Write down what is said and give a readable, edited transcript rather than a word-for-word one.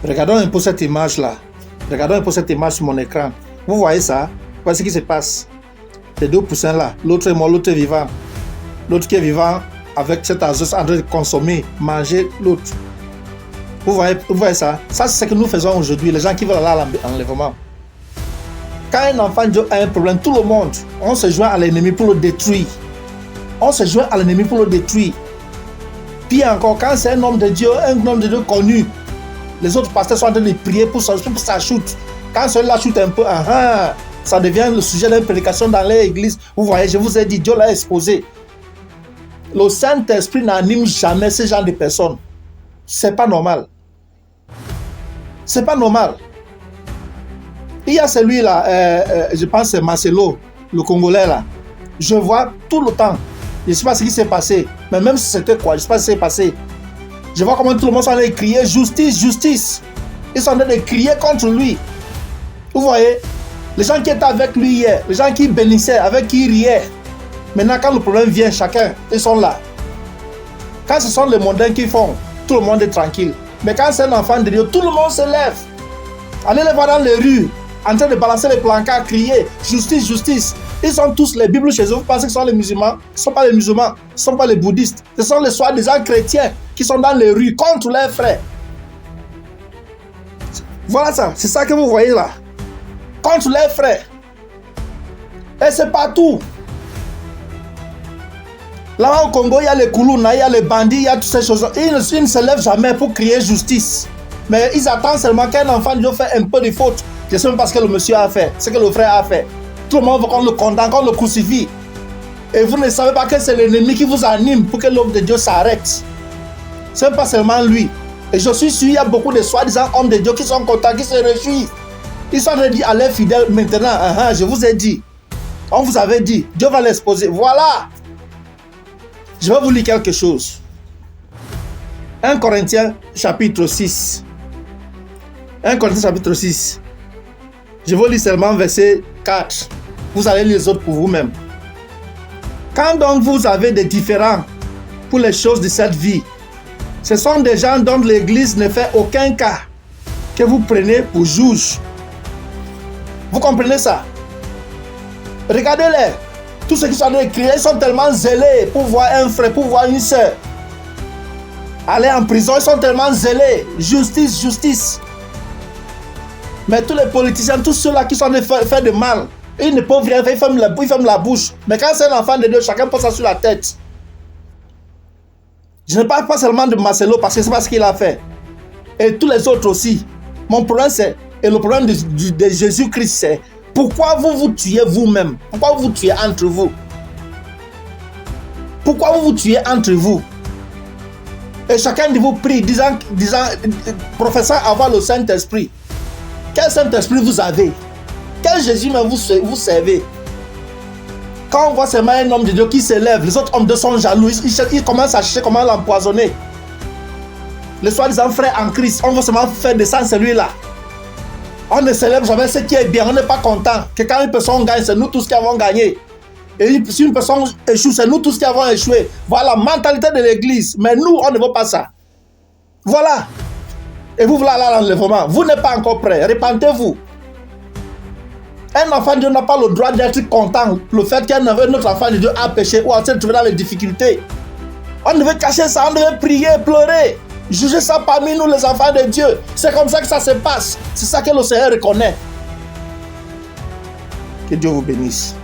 Regardons un peu cette image-là. Regardons un peu cette image sur mon écran. Vous voyez ça? Voici ce qui se passe. Les deux poussins là, l'autre est mort, l'autre est vivant. L'autre qui est vivant avec cet azote en train de consommer, manger l'autre. Vous voyez ça? Ça, c'est ce que nous faisons aujourd'hui, les gens qui veulent aller à l'enlèvement. Quand un enfant de Dieu a un problème, tout le monde, on se joint à l'ennemi pour le détruire. On se joint à l'ennemi pour le détruire. Puis encore, quand c'est un homme de Dieu connu, les autres pasteurs sont en train de prier pour ça chute. Quand celui-là chute un peu, ça devient le sujet d'une prédication dans l'église. Vous voyez, je vous ai dit, Dieu l'a exposé. Le Saint-Esprit n'anime jamais ce genre de personnes. C'est pas normal. C'est pas normal. Il y a celui-là, je pense que c'est Marcelo, le Congolais là. Je vois tout le temps. Je ne sais pas ce qui s'est passé. Mais même si c'était quoi, je ne sais pas ce qui s'est passé. Je vois comment tout le monde s'en est crié justice, justice. Ils sont en train de crier contre lui. Vous voyez, les gens qui étaient avec lui hier, les gens qui bénissaient, avec qui il riait. Maintenant, quand le problème vient, chacun, ils sont là. Quand ce sont les mondains qui font, tout le monde est tranquille. Mais quand c'est un enfant de Dieu, tout le monde se lève. Allez les voir dans les rues, en train de balancer les plancards, crier justice, justice. Ils sont tous les Bibles chez eux. Vous pensez que ce sont les musulmans? Ce ne sont pas les musulmans, ce ne sont pas les bouddhistes. Ce sont les soi-disant chrétiens qui sont dans les rues contre leurs frères. Voilà ça, c'est ça que vous voyez là. Contre leurs frères. Et c'est partout. Là au Congo, il y a les Koulouna, il y a les bandits, il y a toutes ces choses. Ils ne se lèvent jamais pour crier justice. Mais ils attendent seulement qu'un enfant doit faire un peu de faute. Je sais même pas ce que le monsieur a fait, ce que le frère a fait. Tout le monde veut qu'on le condamne, qu'on le crucifie. Et vous ne savez pas que c'est l'ennemi qui vous anime pour que l'homme de Dieu s'arrête. Ce n'est pas seulement lui. Et je suis sûr, il y a beaucoup de soi-disant hommes de Dieu qui sont contents, qui se réjouissent. Ils sont dit à leurs fidèles maintenant, je vous ai dit. On vous avait dit, Dieu va l'exposer. Voilà. Je vais vous lire quelque chose. 1 Corinthiens chapitre 6. 1 Corinthiens chapitre 6. Je vous lis seulement verset 4. Vous allez lire les autres pour vous-même. Quand donc vous avez des différends pour les choses de cette vie, ce sont des gens dont l'Église ne fait aucun cas que vous prenez pour juge. Vous comprenez ça? Regardez-les. Tous ceux qui sont écrits, ils sont tellement zélés pour voir un frère, pour voir une soeur aller en prison. Ils sont tellement zélés. Justice, justice. Mais tous les politiciens, tous ceux-là qui sont en train de faire de mal, ils ne peuvent rien faire, ils ferment la bouche. Mais quand c'est un enfant de Dieu, chacun pose ça sur la tête. Je ne parle pas seulement de Marcelo parce que c'est pas ce qu'il a fait. Et tous les autres aussi. Mon problème c'est, et le problème de Jésus-Christ c'est, pourquoi vous vous tuez vous-même? Pourquoi vous vous tuez entre vous? Pourquoi vous vous tuez entre vous? Et chacun de vous prie, disant professant avoir le Saint-Esprit. Quel Saint-Esprit vous avez? Quel Jésus vous servez? Quand on voit seulement un homme de Dieu qui s'élève, les autres hommes de Dieu sont jaloux, ils commencent à chercher comment l'empoisonner. Les soi-disant frères en Christ, on va seulement faire descendre celui-là. On ne célèbre jamais ce qui est bien, on n'est pas content que quand une personne gagne, c'est nous tous qui avons gagné. Et si une personne échoue, c'est nous tous qui avons échoué. Voilà la mentalité de l'église. Mais nous, on ne veut pas ça. Voilà. Et vous voulez aller à l'enlèvement. Vous n'êtes pas encore prêt. Répentez-vous. Un enfant de Dieu n'a pas le droit d'être content. Le fait qu'un autre enfant de Dieu a péché ou a se trouvé dans les difficultés. On devait cacher ça, on devait prier, pleurer. Juger ça parmi nous, les enfants de Dieu. C'est comme ça que ça se passe. C'est ça que le Seigneur reconnaît. Que Dieu vous bénisse.